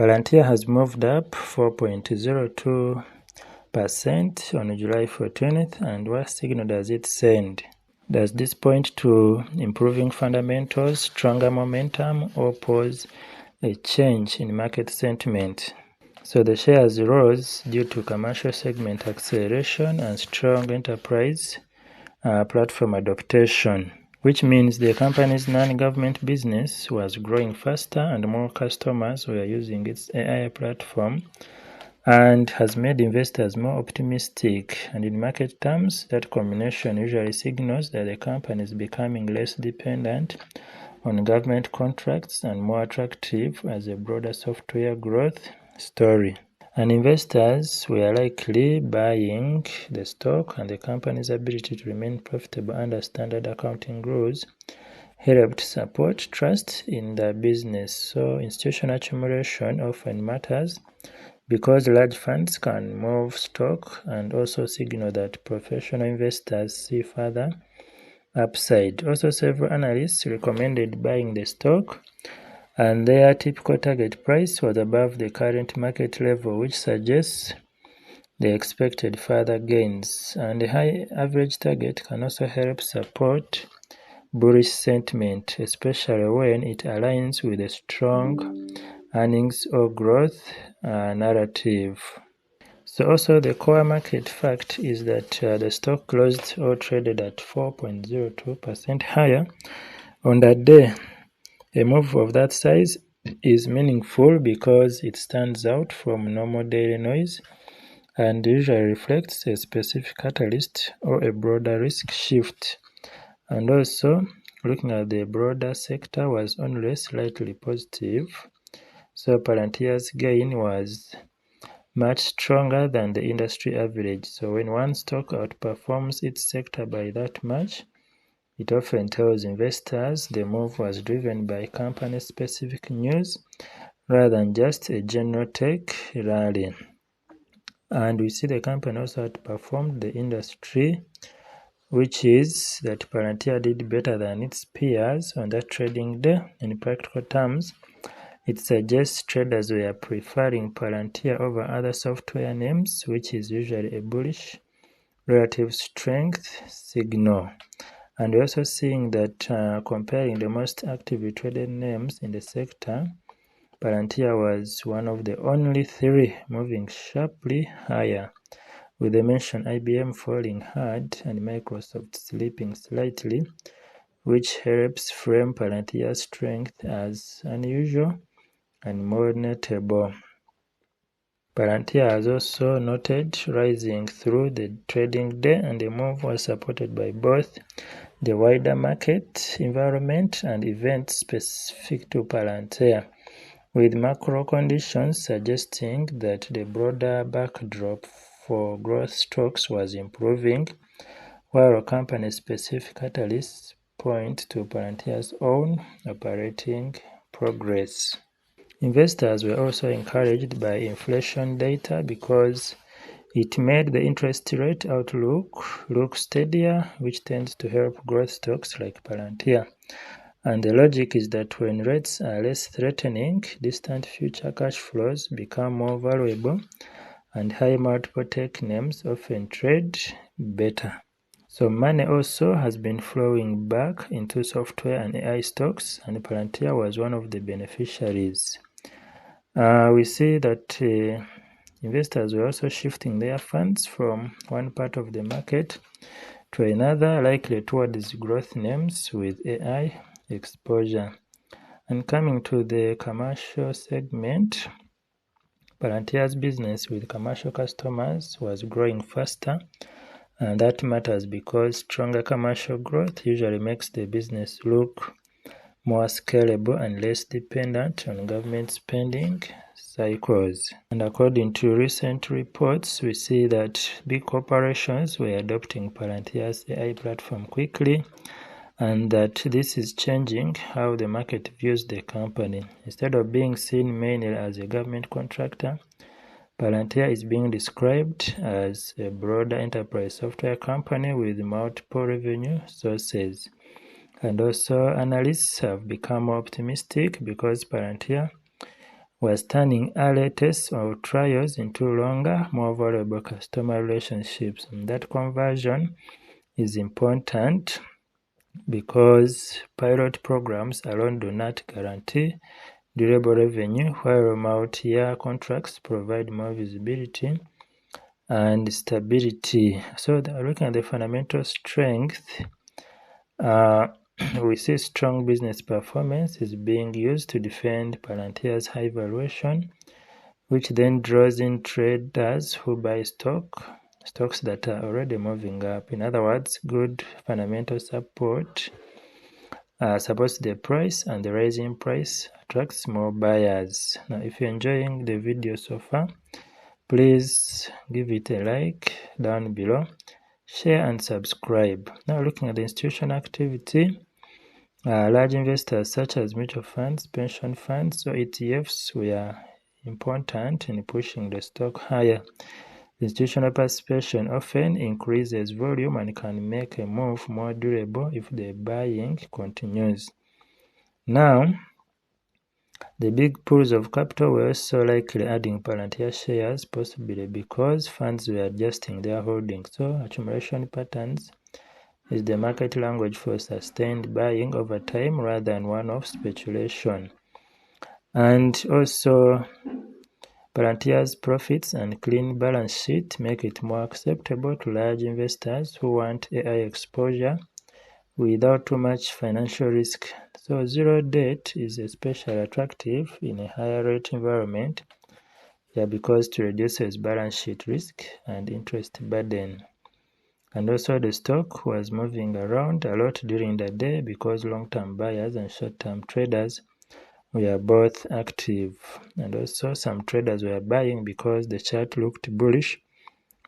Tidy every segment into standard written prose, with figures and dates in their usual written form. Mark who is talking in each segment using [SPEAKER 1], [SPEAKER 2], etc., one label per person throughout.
[SPEAKER 1] Palantir has moved up 4.02% on July 14th, and what signal does it send? Does this point to improving fundamentals, stronger momentum, or pose a change in market sentiment? So the shares rose due to commercial segment acceleration and strong enterprise platform adoption, which means the company's non-government business was growing faster and more customers were using its AI platform, and has made investors more optimistic. And in market terms, that combination usually signals that the company is becoming less dependent on government contracts and more attractive as a broader software growth story. And investors were likely buying the stock, and the company's ability to remain profitable under standard accounting rules helped support trust in the business. So institutional accumulation often matters because large funds can move stock and also signal that professional investors see further upside. Also, several analysts recommended buying the stock, and their typical target price was above the current market level, which suggests they expected further gains. And a high average target can also help support bullish sentiment, especially when it aligns with a strong earnings or growth narrative. So also the core market fact is that the stock closed or traded at 4.02% higher on that day. A move of that size is meaningful because it stands out from normal daily noise and usually reflects a specific catalyst or a broader risk shift. And also, looking at the broader sector was only slightly positive. So Palantir's gain was much stronger than the industry average. So when one stock outperforms its sector by that much, it often tells investors the move was driven by company-specific news rather than just a general tech rally. And we see the company also outperformed the industry, which is that Palantir did better than its peers on that trading day. In practical terms, it suggests traders were preferring Palantir over other software names, which is usually a bullish relative strength signal. And we're also seeing that comparing the most actively traded names in the sector, Palantir was one of the only three moving sharply higher, with the mentioned IBM falling hard and Microsoft slipping slightly, which helps frame Palantir's strength as unusual and more notable. Palantir has also noted rising through the trading day, and the move was supported by both the wider market environment and events specific to Palantir, with macro conditions suggesting that the broader backdrop for growth stocks was improving, while company-specific catalysts point to Palantir's own operating progress. Investors were also encouraged by inflation data because it made the interest rate outlook look steadier, which tends to help growth stocks like Palantir. And the logic is that when rates are less threatening, distant future cash flows become more valuable, and high multiple tech names often trade better. So money also has been flowing back into software and AI stocks, and Palantir was one of the beneficiaries. We see that investors were also shifting their funds from one part of the market to another, likely towards growth names with AI exposure. And coming to the commercial segment, Palantir's business with commercial customers was growing faster, and that matters because stronger commercial growth usually makes the business look more scalable and less dependent on government spending cycles. And according to recent reports, we see that big corporations were adopting Palantir's AI platform quickly, and that this is changing how the market views the company. Instead of being seen mainly as a government contractor, Palantir is being described as a broader enterprise software company with multiple revenue sources. And also, analysts have become more optimistic because Palantir was turning early tests or trials into longer, more valuable customer relationships. And that conversion is important because pilot programs alone do not guarantee durable revenue, while multi-year contracts provide more visibility and stability. So looking at the fundamental strength, we see strong business performance is being used to defend Palantir's high valuation, which then draws in traders who buy stocks that are already moving up. In other words, good fundamental support supports the price, and the rising price attracts more buyers. Now, if you're enjoying the video so far, please give it a like down below, share and subscribe. Now, looking at the institutional activity, large investors such as mutual funds, pension funds, or ETFs were important in pushing the stock higher. Institutional participation often increases volume and can make a move more durable if the buying continues. Now, the big pools of capital were also likely adding Palantir shares, possibly because funds were adjusting their holdings. So, accumulation patterns is the market language for sustained buying over time rather than one-off speculation. And also, Palantir's profits and clean balance sheet make it more acceptable to large investors who want AI exposure without too much financial risk. So zero debt is especially attractive in a higher rate environment, because it reduces balance sheet risk and interest burden. And also the stock was moving around a lot during the day because long-term buyers and short-term traders were both active. And also some traders were buying because the chart looked bullish,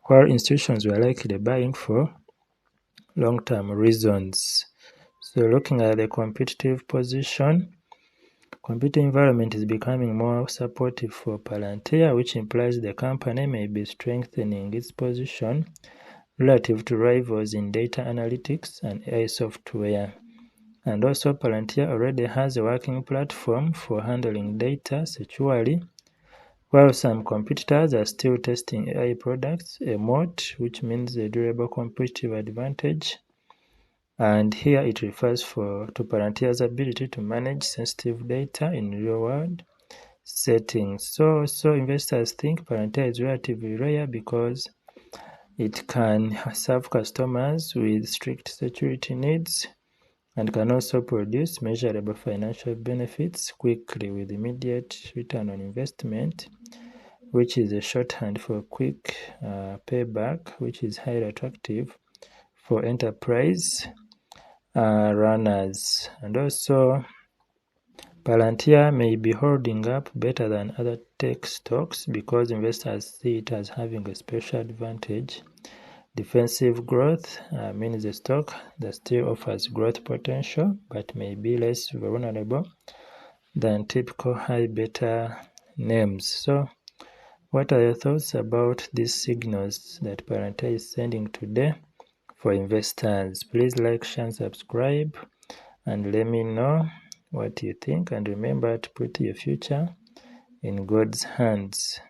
[SPEAKER 1] while institutions were likely buying for long-term reasons. So looking at the competitive position, competitive environment is becoming more supportive for Palantir, which implies the company may be strengthening its position relative to rivals in data analytics and AI software. And also Palantir already has a working platform for handling data securely, while some competitors are still testing AI products, a moat, which means a durable competitive advantage. And here it refers to Palantir's ability to manage sensitive data in real-world settings. So investors think Palantir is relatively rare because it can serve customers with strict security needs and can also produce measurable financial benefits quickly with immediate return on investment, which is a shorthand for quick payback, which is highly attractive for enterprise runners. And also, Palantir may be holding up better than other tech stocks because investors see it as having a special advantage. Defensive growth means a stock that still offers growth potential but may be less vulnerable than typical high beta names. So, what are your thoughts about these signals that Palantir is sending today for investors? Please like, share, and subscribe, and let me know what you think. And remember to put your future in God's hands.